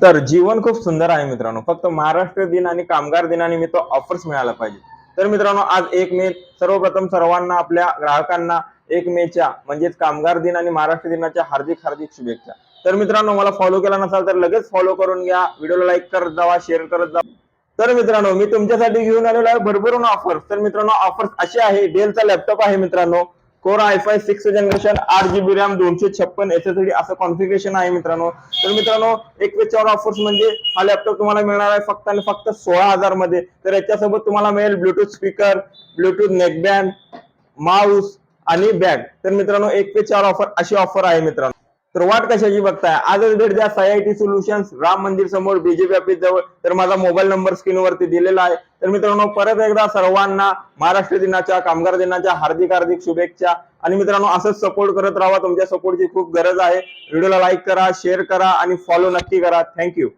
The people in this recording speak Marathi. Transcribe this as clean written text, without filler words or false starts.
तर जीवन खूप सुंदर आहे मित्रांनो. फक्त महाराष्ट्र दिन आणि कामगार दिनानिमित्त ऑफर्स मिळायला पाहिजे. तर मित्रांनो, आज 1 मे सर्वप्रथम सर्वांना आपल्या ग्राहकांना 1 मे म्हणजेच कामगार दिन आणि महाराष्ट्र दिनाच्या हार्दिक हार्दिक शुभेच्छा. तर मित्रांनो, मला फॉलो केला नसाल तर लगेच फॉलो करून घ्या. व्हिडिओला लाईक करत जावा, शेअर करत जावा. तर मित्रांनो, मी तुमच्यासाठी घेऊन आलेलो आहे भरभरून ऑफर्स. तर मित्रांनो, ऑफर्स अशी आहे, डेलचा लॅपटॉप आहे मित्रांनो. Core i5 6 generation 8 GB RAM 256 SSD असं कॉन्फिगरेशन आहे मित्रांनो. तर मित्रांनो, एक वेळेवर ऑफर्स म्हणजे हा लॅपटॉप तुम्हाला मिळणार आहे फक्त आणि फक्त 16,000 मध्ये. तर याच्यासोबत तुम्हाला मिळेल Bluetooth speaker, Bluetooth neckband, Mouse आणि बॅग. तर मित्रांनो, एक वेळेवर ऑफर अशी ऑफर आहे मित्रांनो. तर वाट कशाची बघताय, आजच भेट द्या साई सोल्युशन्स, राम मंदिर समोर, बीजेपी ऑफिस जवळ. तर माझा मोबाईल नंबर स्क्रीनवरती दिलेला आहे. तर मित्रांनो, परत एकदा सर्वांना महाराष्ट्र दिनाच्या, कामगार दिनाच्या हार्दिक हार्दिक शुभेच्छा. आणि मित्रांनो, असंच सपोर्ट करत राहा, तुमच्या सपोर्टची खूप गरज आहे. व्हिडिओला लाईक करा, शेअर करा आणि फॉलो नक्की करा. थँक्यू.